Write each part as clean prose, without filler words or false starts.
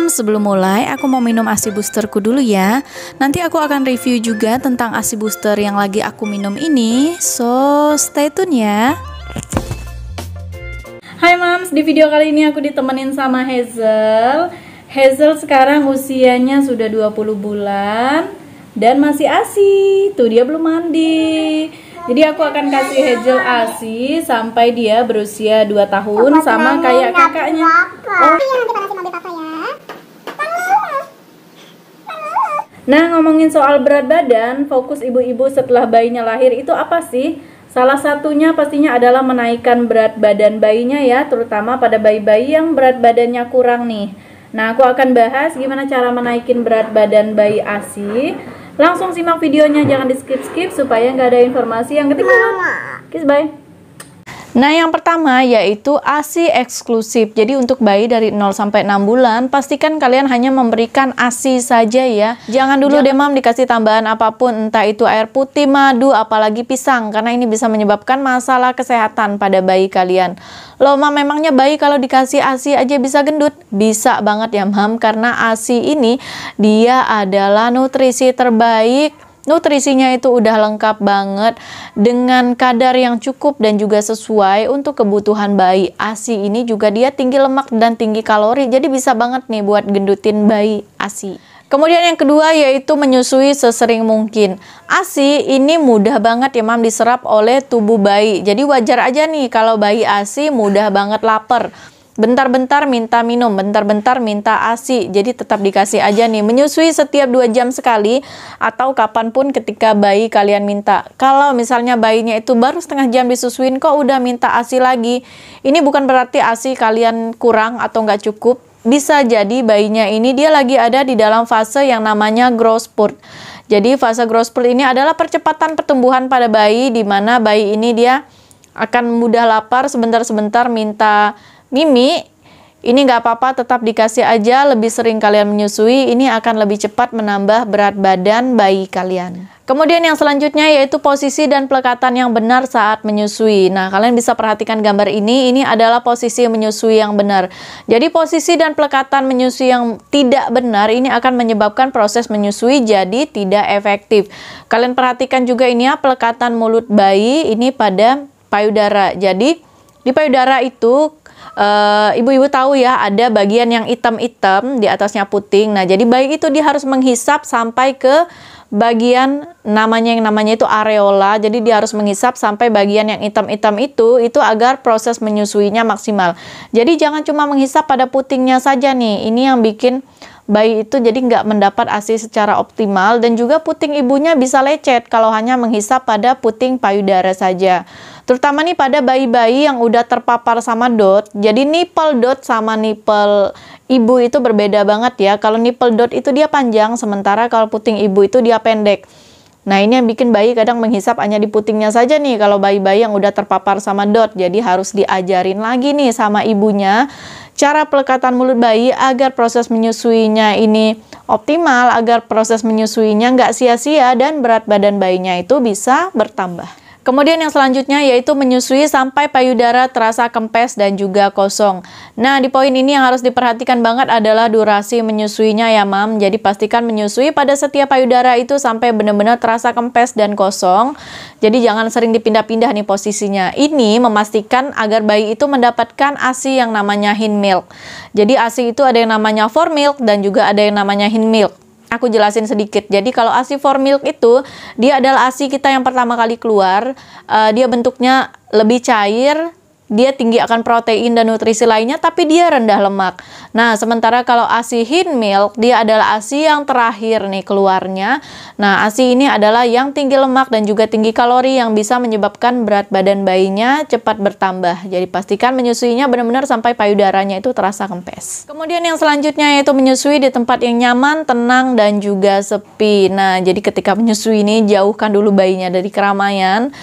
sebelum mulai aku mau minum ASI boosterku dulu ya. Nanti aku akan review juga tentang ASI booster yang lagi aku minum ini. So, stay tune ya. Hai Mams, di video kali ini aku ditemenin sama Hazel. Hazel sekarang usianya sudah 20 bulan dan masih ASI. Tuh dia belum mandi. Jadi aku akan kasih Hazel ASI sampai dia berusia 2 tahun sama kayak kakaknya. Nah, ngomongin soal berat badan, fokus ibu-ibu setelah bayinya lahir itu apa sih? Salah satunya pastinya adalah menaikkan berat badan bayinya ya, terutama pada bayi-bayi yang berat badannya kurang nih. Nah, aku akan bahas gimana cara menaikin berat badan bayi ASI. Langsung simak videonya, jangan di skip-skip supaya nggak ada informasi yang ketinggalan. Kiss, bye. Nah, yang pertama yaitu ASI eksklusif. Jadi untuk bayi dari 0 sampai 6 bulan, pastikan kalian hanya memberikan ASI saja ya. Jangan dulu deh Mam dikasih tambahan apapun, entah itu air putih, madu, apalagi pisang, karena ini bisa menyebabkan masalah kesehatan pada bayi kalian. Loh Mam, memangnya bayi kalau dikasih ASI aja bisa gendut? Bisa banget ya Mam, karena ASI ini dia adalah nutrisi terbaik. Nutrisinya itu udah lengkap banget dengan kadar yang cukup dan juga sesuai untuk kebutuhan bayi. ASI ini juga dia tinggi lemak dan tinggi kalori, jadi bisa banget nih buat gendutin bayi ASI. Kemudian yang kedua yaitu menyusui sesering mungkin. ASI ini mudah banget ya Mam diserap oleh tubuh bayi. Jadi wajar aja nih kalau bayi ASI mudah banget lapar. Bentar-bentar minta minum, bentar-bentar minta ASI. Jadi tetap dikasih aja nih. Menyusui setiap 2 jam sekali atau kapanpun ketika bayi kalian minta. Kalau misalnya bayinya itu baru setengah jam disusuin kok udah minta ASI lagi, ini bukan berarti ASI kalian kurang atau nggak cukup. Bisa jadi bayinya ini dia lagi ada di dalam fase yang namanya growth spurt. Jadi fase growth spurt ini adalah percepatan pertumbuhan pada bayi, di mana bayi ini dia akan mudah lapar, sebentar-sebentar minta Mimi. Ini nggak apa-apa, tetap dikasih aja. Lebih sering kalian menyusui, ini akan lebih cepat menambah berat badan bayi kalian. Kemudian yang selanjutnya yaitu posisi dan pelekatan yang benar saat menyusui. Nah, kalian bisa perhatikan gambar ini adalah posisi menyusui yang benar. Jadi posisi dan pelekatan menyusui yang tidak benar ini akan menyebabkan proses menyusui jadi tidak efektif. Kalian perhatikan juga ini ya, pelekatan mulut bayi ini pada payudara. Jadi di payudara itu ibu-ibu tahu ya, ada bagian yang hitam-hitam, di atasnya puting. Nah, jadi bayi itu dia harus menghisap sampai ke bagian yang namanya itu areola. Jadi dia harus menghisap sampai bagian yang hitam-hitam itu agar proses menyusuinya maksimal. Jadi jangan cuma menghisap pada putingnya saja nih. Ini yang bikin bayi itu jadi nggak mendapat ASI secara optimal, dan juga puting ibunya bisa lecet kalau hanya menghisap pada puting payudara saja. Terutama nih pada bayi-bayi yang udah terpapar sama DOT. Jadi nipple DOT sama nipple ibu itu berbeda banget ya. Kalau nipple DOT itu dia panjang, sementara kalau puting ibu itu dia pendek. Nah, ini yang bikin bayi kadang menghisap hanya di putingnya saja nih kalau bayi-bayi yang udah terpapar sama DOT. Jadi harus diajarin lagi nih sama ibunya cara pelekatan mulut bayi agar proses menyusuinya ini optimal, agar proses menyusuinya nggak sia-sia dan berat badan bayinya itu bisa bertambah. Kemudian yang selanjutnya yaitu menyusui sampai payudara terasa kempes dan juga kosong. Nah, di poin ini yang harus diperhatikan banget adalah durasi menyusuinya ya Mam. Jadi pastikan menyusui pada setiap payudara itu sampai benar-benar terasa kempes dan kosong. Jadi jangan sering dipindah-pindah nih posisinya. Ini memastikan agar bayi itu mendapatkan ASI yang namanya hind milk. Jadi ASI itu ada yang namanya fore milk dan juga ada yang namanya hind milk. Aku jelasin sedikit. Jadi kalau ASI fore milk itu dia adalah ASI kita yang pertama kali keluar. Dia bentuknya lebih cair, dia tinggi akan protein dan nutrisi lainnya, tapi dia rendah lemak. Nah, sementara kalau ASI hind milk, dia adalah ASI yang terakhir nih keluarnya. Nah, ASI ini adalah yang tinggi lemak dan juga tinggi kalori yang bisa menyebabkan berat badan bayinya cepat bertambah. Jadi pastikan menyusuinya benar-benar sampai payudaranya itu terasa kempes. Kemudian yang selanjutnya yaitu menyusui di tempat yang nyaman, tenang, dan juga sepi. Nah, jadi ketika menyusui ini jauhkan dulu bayinya dari keramaian.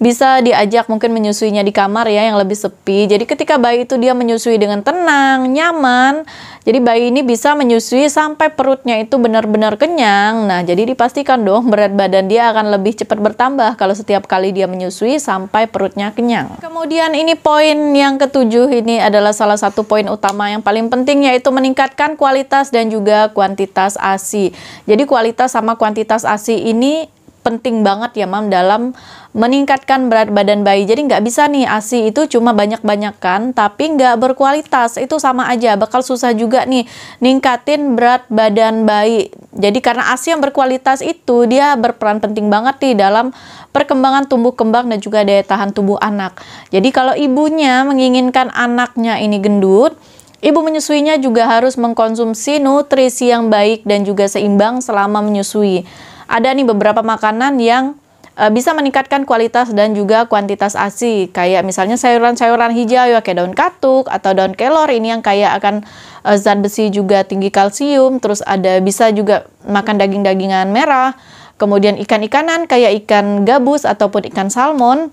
Bisa diajak mungkin menyusuinya di kamar ya yang lebih sepi. Jadi ketika bayi itu dia menyusui dengan tenang, nyaman, Jadi bayi ini bisa menyusui sampai perutnya itu benar-benar kenyang. Nah, jadi dipastikan dong berat badan dia akan lebih cepat bertambah kalau setiap kali dia menyusui sampai perutnya kenyang. Kemudian ini poin yang ketujuh, ini adalah salah satu poin utama yang paling penting, yaitu meningkatkan kualitas dan juga kuantitas ASI. Jadi kualitas sama kuantitas ASI ini penting banget ya Mam dalam meningkatkan berat badan bayi. Jadi nggak bisa nih ASI itu cuma banyak-banyakan tapi nggak berkualitas, itu sama aja, bakal susah juga nih ningkatin berat badan bayi. Jadi karena ASI yang berkualitas itu dia berperan penting banget nih dalam perkembangan tumbuh kembang dan juga daya tahan tubuh anak. Jadi kalau ibunya menginginkan anaknya ini gendut, ibu menyusuinya juga harus mengkonsumsi nutrisi yang baik dan juga seimbang selama menyusui. Ada nih beberapa makanan yang bisa meningkatkan kualitas dan juga kuantitas ASI, kayak misalnya sayuran-sayuran hijau ya, kayak daun katuk atau daun kelor, ini yang kaya akan zat besi juga tinggi kalsium. Terus ada bisa juga makan daging-dagingan merah, kemudian ikan-ikanan kayak ikan gabus ataupun ikan salmon,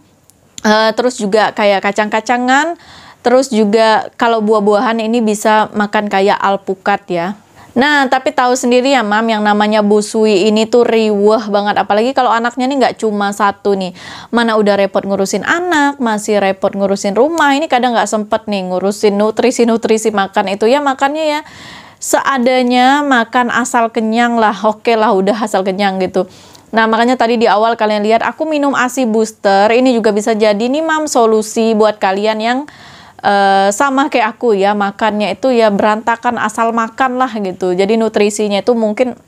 terus juga kayak kacang-kacangan, terus juga kalau buah-buahan ini bisa makan kayak alpukat ya. Nah, tapi tahu sendiri ya Mam, yang namanya busui ini tuh riweh banget. Apalagi kalau anaknya nih nggak cuma satu nih. Mana udah repot ngurusin anak, masih repot ngurusin rumah. Ini kadang nggak sempet nih ngurusin nutrisi-nutrisi makan itu. Ya makannya ya seadanya, makan asal kenyang lah. Oke lah, udah asal kenyang gitu. Nah, makanya tadi di awal kalian lihat aku minum ASI booster. Ini juga bisa jadi nih Mam solusi buat kalian yang sama kayak aku ya, makannya itu ya berantakan, asal makan lah gitu. Jadi nutrisinya itu mungkin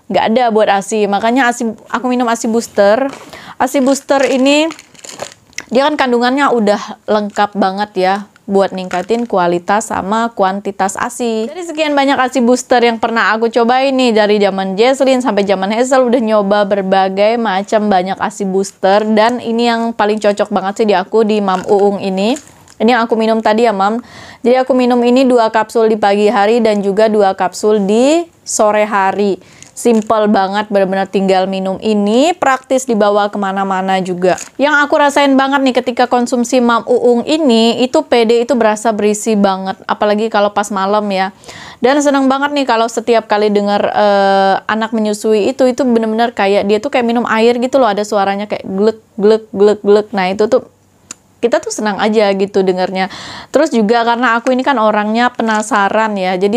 nggak ada buat ASI. Makanya aku minum ASI booster. ASI booster ini dia kan kandungannya udah lengkap banget ya buat ningkatin kualitas sama kuantitas ASI. Jadi sekian banyak ASI booster yang pernah aku coba ini, dari zaman Jesslyn sampai zaman Hazel udah nyoba berbagai macam banyak ASI booster, dan ini yang paling cocok banget sih di aku, di Mam Uung ini. Ini yang aku minum tadi ya Mam. Jadi aku minum ini 2 kapsul di pagi hari dan juga 2 kapsul di sore hari. Simple banget, benar-benar tinggal minum ini, praktis dibawa kemana-mana juga. Yang aku rasain banget nih ketika konsumsi Mam Uung ini, itu PD itu berasa berisi banget. Apalagi kalau pas malam ya. Dan seneng banget nih kalau setiap kali dengar anak menyusui itu benar-benar kayak dia tuh kayak minum air gitu loh. Ada suaranya kayak glek, glek, glek, glek. Nah itu tuh kita tuh senang aja gitu dengarnya. Terus juga karena aku ini kan orangnya penasaran ya, jadi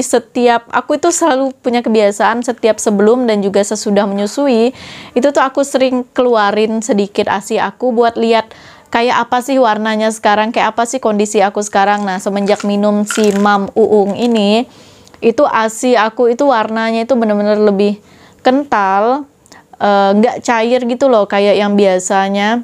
aku itu selalu punya kebiasaan setiap sebelum dan juga sesudah menyusui, itu tuh aku sering keluarin sedikit ASI aku buat lihat kayak apa sih warnanya sekarang, kayak apa sih kondisi aku sekarang. Nah, semenjak minum si Mam Uung ini, itu ASI aku itu warnanya itu bener-bener lebih kental, nggak cair gitu loh, kayak yang biasanya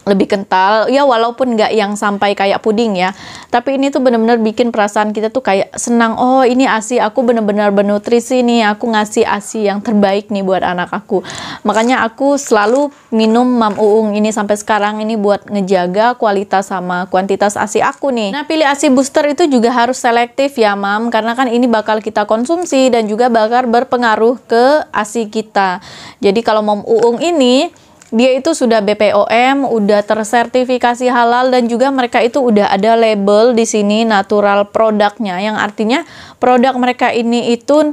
lebih kental ya, walaupun nggak yang sampai kayak puding ya, tapi ini tuh bener-bener bikin perasaan kita tuh kayak senang. Oh, ini ASI aku bener-bener bernutrisi nih, aku ngasih ASI yang terbaik nih buat anak aku. Makanya aku selalu minum Mam Uung ini sampai sekarang ini buat ngejaga kualitas sama kuantitas ASI aku nih. Nah, pilih ASI booster itu juga harus selektif ya Mam, karena kan ini bakal kita konsumsi dan juga bakal berpengaruh ke ASI kita. Jadi kalau Mam Uung ini dia itu sudah BPOM, udah tersertifikasi halal, dan juga mereka itu udah ada label di sini natural produknya, yang artinya produk mereka ini itu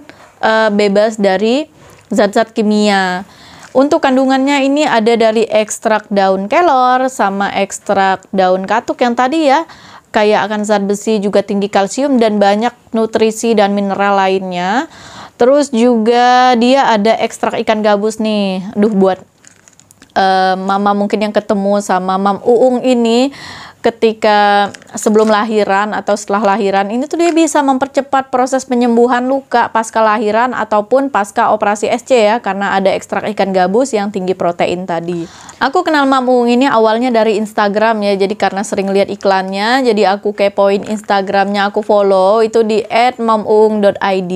bebas dari zat-zat kimia. Untuk kandungannya ini ada dari ekstrak daun kelor sama ekstrak daun katuk yang tadi ya, kaya akan zat besi, juga tinggi kalsium dan banyak nutrisi dan mineral lainnya. Terus juga dia ada ekstrak ikan gabus nih. Aduh, buat mama mungkin yang ketemu sama Mam Uung ini ketika sebelum lahiran atau setelah lahiran, ini tuh dia bisa mempercepat proses penyembuhan luka pasca lahiran ataupun pasca operasi SC ya, karena ada ekstrak ikan gabus yang tinggi protein tadi. Aku kenal Mam Uung ini awalnya dari Instagram ya, jadi karena sering lihat iklannya, jadi aku kepoin Instagramnya, aku follow itu di @mamuung.id.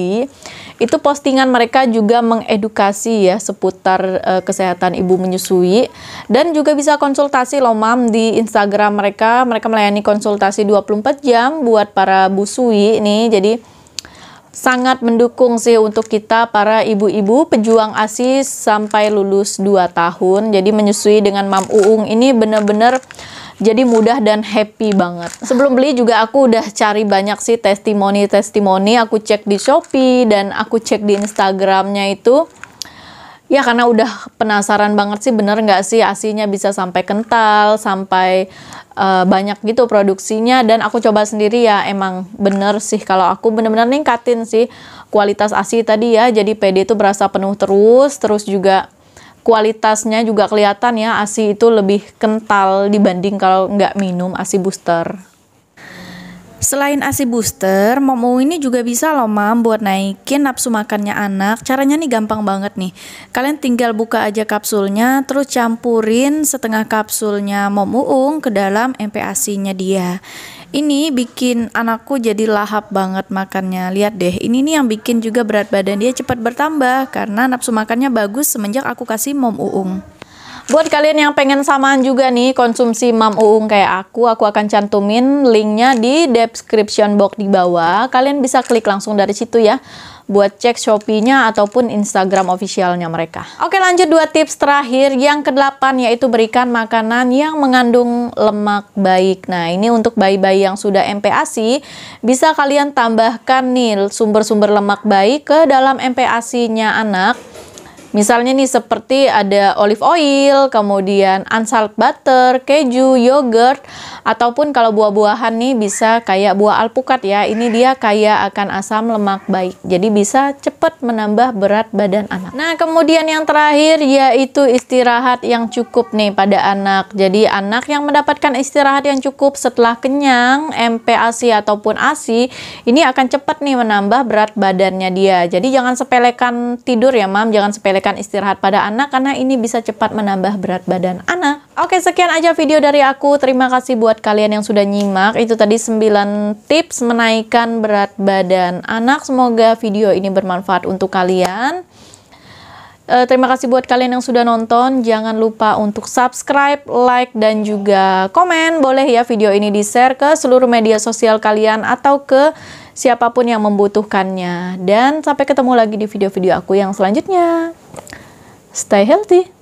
Itu postingan mereka juga mengedukasi ya seputar kesehatan ibu menyusui, dan juga bisa konsultasi loh Mam di Instagram mereka. Mereka melayani konsultasi 24 jam buat para busui nih. Jadi sangat mendukung sih untuk kita para ibu-ibu pejuang ASI sampai lulus 2 tahun. Jadi menyusui dengan Mam Uung ini bener-bener jadi mudah dan happy banget. Sebelum beli juga aku udah cari banyak sih testimoni, aku cek di Shopee dan aku cek di Instagramnya itu. Ya karena udah penasaran banget sih, bener nggak sih ASINya bisa sampai kental, sampai banyak gitu produksinya. Dan aku coba sendiri ya, emang bener sih kalau aku bener-bener ningkatin sih kualitas ASI tadi ya. Jadi PD itu berasa penuh terus juga kualitasnya juga kelihatan ya, ASI itu lebih kental dibanding kalau nggak minum ASI booster. Selain ASI booster, Momu ini juga bisa loh mam buat naikin nafsu makannya anak. Caranya nih gampang banget nih. Kalian tinggal buka aja kapsulnya, terus campurin setengah kapsulnya Momuung ke dalam MPASI-nya dia. Ini bikin anakku jadi lahap banget makannya. Lihat deh, ini nih yang bikin juga berat badan dia cepat bertambah karena nafsu makannya bagus semenjak aku kasih Momuung. Buat kalian yang pengen samaan juga nih konsumsi Momuung kayak aku akan cantumin linknya di description box di bawah. Kalian bisa klik langsung dari situ ya, buat cek Shopee-nya ataupun Instagram officialnya mereka. Oke, lanjut 2 tips terakhir. Yang ke-8 yaitu berikan makanan yang mengandung lemak baik. Nah, ini untuk bayi-bayi yang sudah MPASI, bisa kalian tambahkan nih sumber-sumber lemak baik ke dalam MPASI-nya anak. Misalnya nih seperti ada olive oil, kemudian unsalt butter, keju, yogurt, ataupun kalau buah-buahan nih bisa kayak buah alpukat ya. Ini dia kaya akan asam lemak baik. Jadi bisa cepat menambah berat badan anak. Nah, kemudian yang terakhir yaitu istirahat yang cukup nih pada anak. Jadi anak yang mendapatkan istirahat yang cukup setelah kenyang, MPASI ataupun ASI, ini akan cepat nih menambah berat badannya dia. Jadi jangan sepelekan tidur ya mam, jangan sepelekan istirahat pada anak karena ini bisa cepat menambah berat badan anak. Oke, sekian aja video dari aku. Terima kasih buat kalian yang sudah nyimak. Itu tadi 9 tips menaikkan berat badan anak. Semoga video ini bermanfaat untuk kalian. Terima kasih buat kalian yang sudah nonton. Jangan lupa untuk subscribe, like, dan juga komen. Boleh ya video ini di-share ke seluruh media sosial kalian atau ke siapapun yang membutuhkannya. Dan sampai ketemu lagi di video-video aku yang selanjutnya. Stay healthy!